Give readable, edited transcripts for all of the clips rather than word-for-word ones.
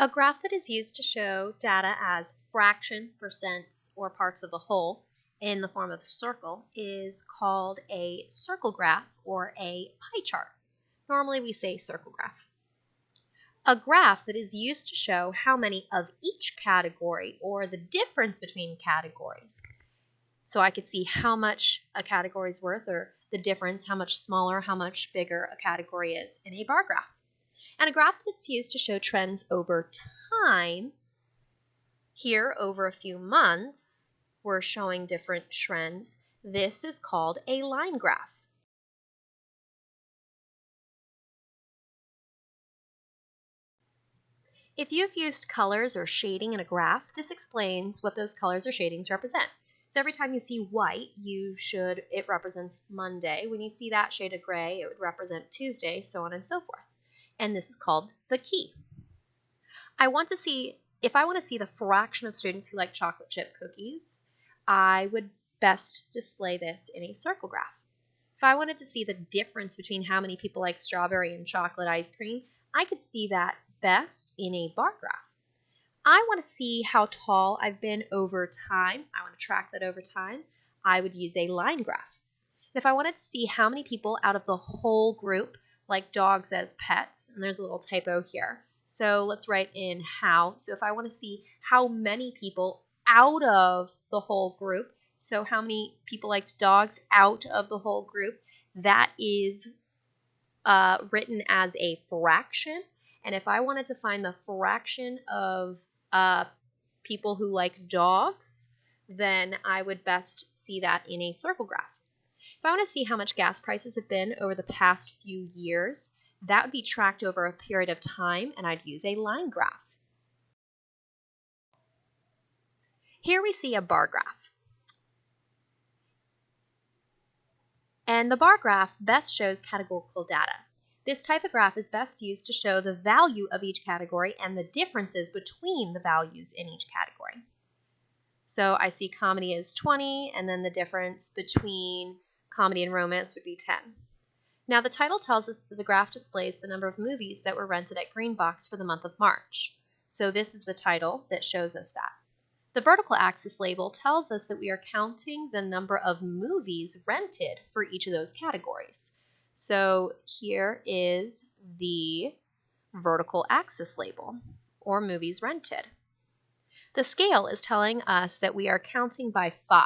A graph that is used to show data as fractions, percents, or parts of the whole in the form of a circle is called a circle graph or a pie chart. Normally we say circle graph. A graph that is used to show how many of each category or the difference between categories. So I could see how much a category is worth or the difference, how much smaller, how much bigger a category is in a bar graph. And a graph that's used to show trends over time. Here, over a few months, we're showing different trends. This is called a line graph. If you've used colors or shading in a graph, this explains what those colors or shadings represent. So every time you see white, it represents Monday. When you see that shade of gray, it would represent Tuesday, so on and so forth. And this is called the key. If I want to see the fraction of students who like chocolate chip cookies, I would best display this in a circle graph. If I wanted to see the difference between how many people like strawberry and chocolate ice cream, I could see that best in a bar graph. I want to see how tall I've been over time. I want to track that over time. I would use a line graph. And if I wanted to see how many people out of the whole group like dogs as pets, and there's a little typo here. So let's write in how. So if I want to see how many people out of the whole group, so how many people liked dogs out of the whole group, that is written as a fraction. And if I wanted to find the fraction of people who like dogs, then I would best see that in a circle graph. If I want to see how much gas prices have been over the past few years, that would be tracked over a period of time, and I'd use a line graph. Here we see a bar graph. And the bar graph best shows categorical data. This type of graph is best used to show the value of each category and the differences between the values in each category. So I see comedy is 20, and then the difference between comedy and romance would be 10. Now the title tells us that the graph displays the number of movies that were rented at Greenbox for the month of March. So this is the title that shows us that. The vertical axis label tells us that we are counting the number of movies rented for each of those categories. So here is the vertical axis label, or movies rented. The scale is telling us that we are counting by 5.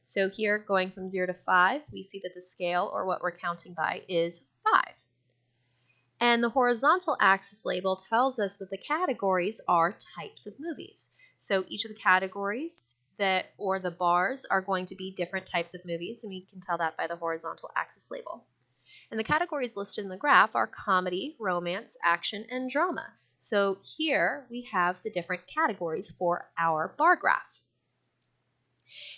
So here, going from 0 to 5, we see that the scale, or what we're counting by, is 5. And the horizontal axis label tells us that the categories are types of movies. So each of the categories or the bars are going to be different types of movies, and we can tell that by the horizontal axis label. And the categories listed in the graph are comedy, romance, action, and drama. So here we have the different categories for our bar graph.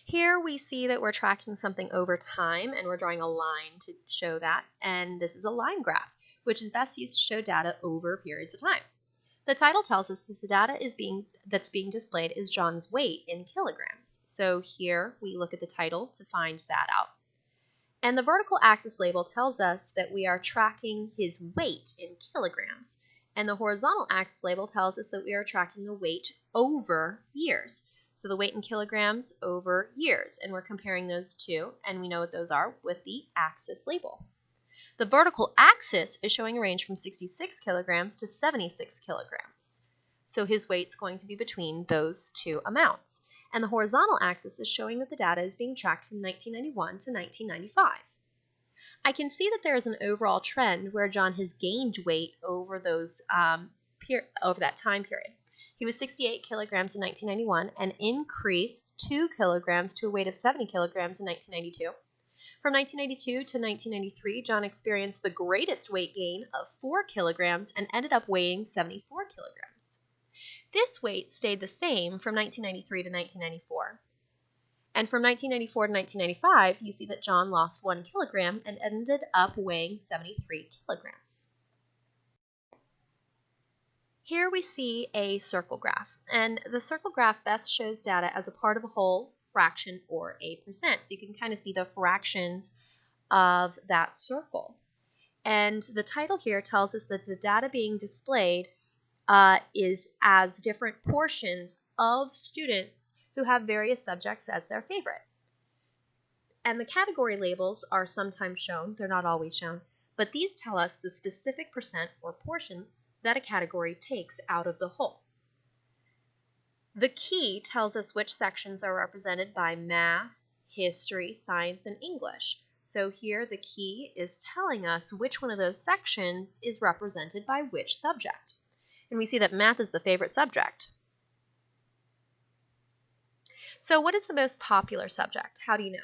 Here we see that we're tracking something over time, and we're drawing a line to show that, and this is a line graph, which is best used to show data over periods of time. The title tells us that the data that's being displayed is John's weight in kilograms. So here we look at the title to find that out. And the vertical axis label tells us that we are tracking his weight in kilograms. And the horizontal axis label tells us that we are tracking the weight over years. So the weight in kilograms over years. And we're comparing those two, and we know what those are with the axis label. The vertical axis is showing a range from 66 kilograms to 76 kilograms. So his weight's going to be between those two amounts. And the horizontal axis is showing that the data is being tracked from 1991 to 1995. I can see that there is an overall trend where John has gained weight over that time period. He was 68 kilograms in 1991 and increased 2 kilograms to a weight of 70 kilograms in 1992. From 1992 to 1993, John experienced the greatest weight gain of 4 kilograms and ended up weighing 74 kilograms. This weight stayed the same from 1993 to 1994. And from 1994 to 1995, you see that John lost 1 kilogram and ended up weighing 73 kilograms. Here we see a circle graph, and the circle graph best shows data as a part of a whole, fraction, or a percent. So you can kind of see the fractions of that circle. And the title here tells us that the data being displayed is as different portions of students who have various subjects as their favorite. And the category labels are sometimes shown, they're not always shown, but these tell us the specific percent or portion that a category takes out of the whole. The key tells us which sections are represented by math, history, science, and English. So here the key is telling us which one of those sections is represented by which subject. And we see that math is the favorite subject. So what is the most popular subject? How do you know?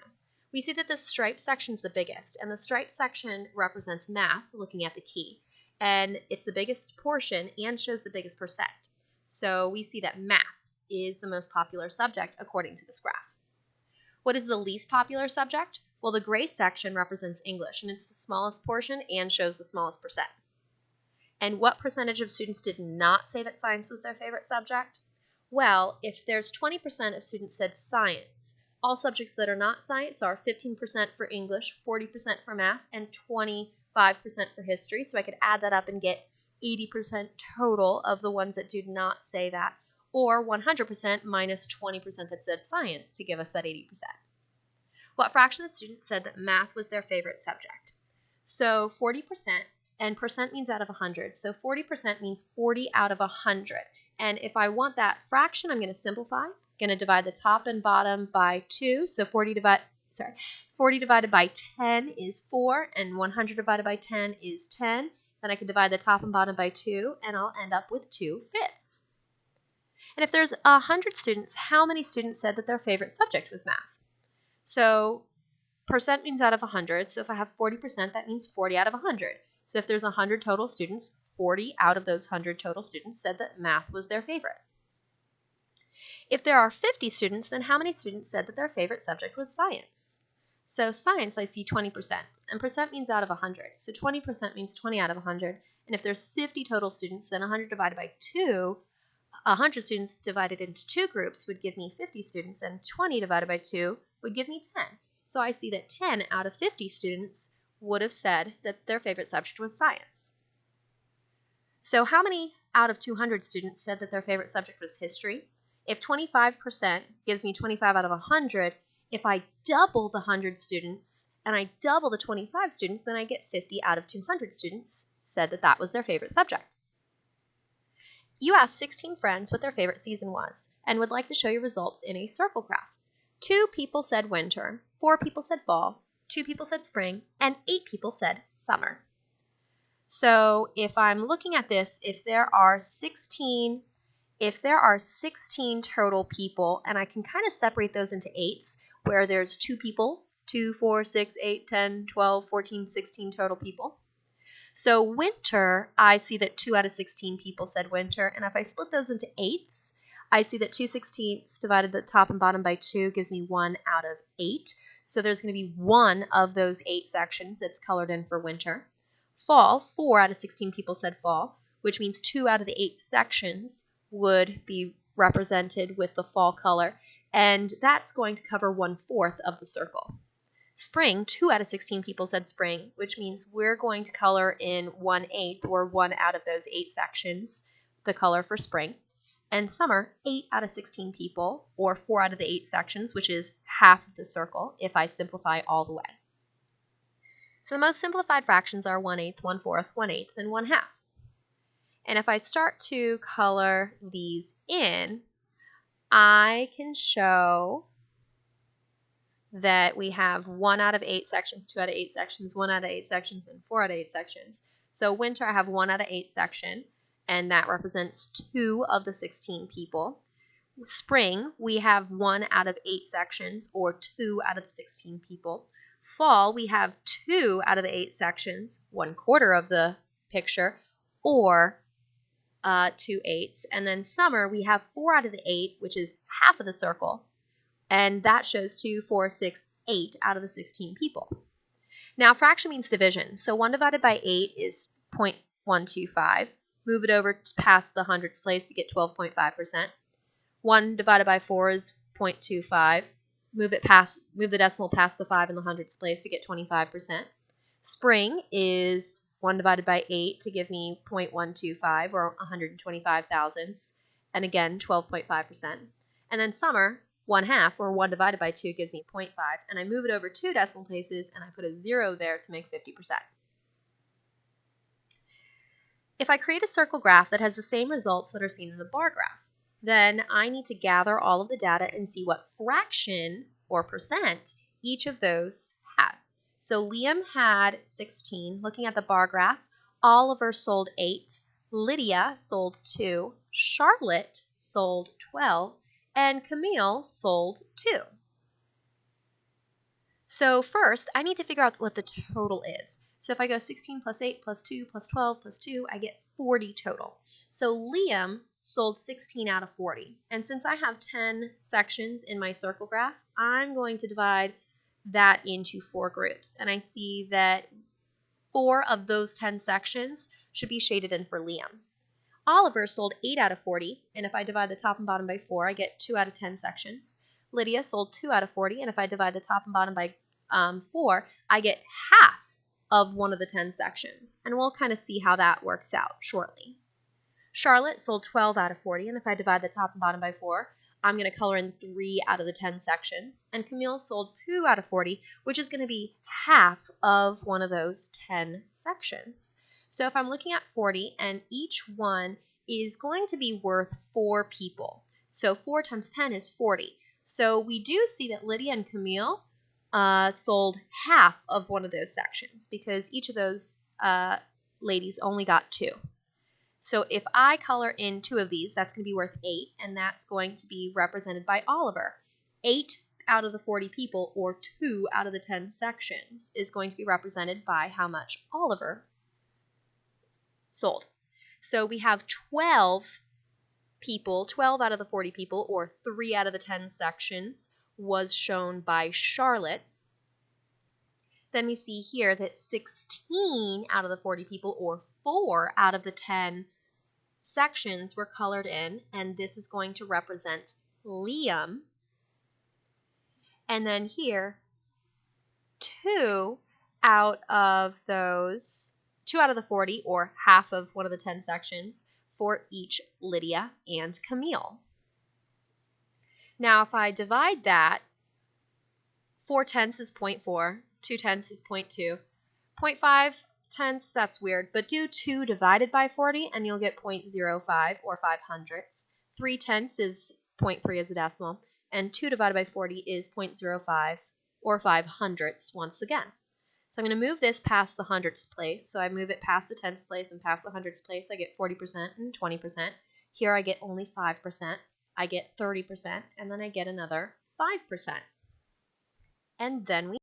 We see that the striped section is the biggest, and the striped section represents math, looking at the key, and it's the biggest portion and shows the biggest percent. So we see that math is the most popular subject according to this graph. What is the least popular subject? Well, the gray section represents English, and it's the smallest portion and shows the smallest percent. And what percentage of students did not say that science was their favorite subject? Well, if there's 20% of students said science, all subjects that are not science are 15% for English, 40% for math, and 25% for history. So I could add that up and get 80% total of the ones that do not say that, or 100% minus 20% that said science to give us that 80%. What fraction of students said that math was their favorite subject? So 40%, and percent means out of 100. So 40% means 40 out of 100. And if I want that fraction, I'm going to simplify. I'm going to divide the top and bottom by 2. So 40 divided by 10 is 4, and 100 divided by 10 is 10. Then I can divide the top and bottom by 2, and I'll end up with 2/5. And if there's 100 students, how many students said that their favorite subject was math? So percent means out of 100. So if I have 40%, that means 40 out of 100. So if there's 100 total students, 40 out of those 100 total students said that math was their favorite. If there are 50 students, then how many students said that their favorite subject was science? So science, I see 20%, and percent means out of 100. So 20% means 20 out of 100. And if there's 50 total students, then 100 divided by 2, 100 students divided into 2 groups would give me 50 students, and 20 divided by 2 would give me 10. So I see that 10 out of 50 students would have said that their favorite subject was science. So how many out of 200 students said that their favorite subject was history? If 25% gives me 25 out of 100, if I double the 100 students and I double the 25 students, then I get 50 out of 200 students said that that was their favorite subject. You asked 16 friends what their favorite season was and would like to show your results in a circle graph. 2 people said winter, 4 people said fall, 2 people said spring, and 8 people said summer. So if I'm looking at this, if there are 16 total people, and I can kind of separate those into 8s, where there's 2 people, 2, 4, 6, 8, 10, 12, 14, 16 total people. So winter, I see that 2 out of 16 people said winter, and if I split those into 8s, I see that 2/16 divided the top and bottom by 2 gives me 1 out of 8. So there's going to be 1 of those 8 sections that's colored in for winter. Fall, 4 out of 16 people said fall, which means 2 out of the 8 sections would be represented with the fall color, and that's going to cover 1/4 of the circle. Spring, 2 out of 16 people said spring, which means we're going to color in 1/8 or 1 out of those 8 sections, the color for spring. And summer, 8 out of 16 people, or 4 out of the 8 sections, which is half of the circle if I simplify all the way. So the most simplified fractions are 1/8, 1/4, 1/8, and 1/2. And if I start to color these in, I can show that we have 1 out of 8 sections, 2 out of 8 sections, 1 out of 8 sections, and 4 out of 8 sections. So winter, I have 1 out of 8 section, and that represents 2 of the 16 people. Spring, we have 1 out of 8 sections, or 2 out of the 16 people. Fall, we have 2 out of the 8 sections, 1/4 of the picture, or 2 8s. And then summer, we have 4 out of the 8, which is half of the circle, and that shows 2, 4, 6, 8 out of the 16 people. Now, fraction means division, so 1 divided by 8 is 0.125. Move it over past the hundreds place to get 12.5%. 1 divided by 4 is 0.25. Move the decimal past the 5 in the hundreds place to get 25%. Spring is 1 divided by 8 to give me 0.125 or 125 thousandths, and again 12.5%. And then summer, 1/2 or 1 divided by 2 gives me 0.5, and I move it over 2 decimal places and I put a 0 there to make 50%. If I create a circle graph that has the same results that are seen in the bar graph, then I need to gather all of the data and see what fraction or percent each of those has. So Liam had 16. Looking at the bar graph, Oliver sold 8, Lydia sold 2, Charlotte sold 12, and Camille sold 2. So first, I need to figure out what the total is. So if I go 16 plus 8 plus 2 plus 12 plus 2, I get 40 total. So Liam sold 16 out of 40. And since I have 10 sections in my circle graph, I'm going to divide that into 4 groups. And I see that 4 of those 10 sections should be shaded in for Liam. Oliver sold 8 out of 40, and if I divide the top and bottom by 4, I get 2 out of 10 sections. Lydia sold 2 out of 40, and if I divide the top and bottom by 4, I get half of one of the 10 sections, and we'll kind of see how that works out shortly. Charlotte sold 12 out of 40, and if I divide the top and bottom by 4, I'm going to color in 3 out of the 10 sections, and Camille sold 2 out of 40, which is going to be half of one of those 10 sections. So if I'm looking at 40, and each one is going to be worth 4 people, so 4 times 10 is 40. So we do see that Lydia and Camille sold half of one of those sections because each of those ladies only got 2. So if I color in 2 of these, that's going to be worth 8, and that's going to be represented by Oliver. 8 out of the 40 people, or 2 out of the 10 sections, is going to be represented by how much Oliver sold. So we have 12 people, 12 out of the 40 people, or 3 out of the 10 sections, was shown by Charlotte. Then we see here that 16 out of the 40 people, or 4 out of the 10 sections, were colored in, and this is going to represent Liam. And then here, 2 out of the 40, or half of one of the 10 sections, for each Lydia and Camille. Now if I divide that, 4 tenths is 0.4, 2 tenths is 0.2, 0.5 tenths, that's weird, but do 2 divided by 40 and you'll get 0.05 or 5 hundredths. 3 tenths is 0.3 as a decimal, and 2 divided by 40 is 0.05 or 5 hundredths once again. So I'm going to move this past the hundredths place. So I move it past the tenths place and past the hundredths place. I get 40% and 20%. Here I get only 5%. I get 30%, and then I get another 5%. And then we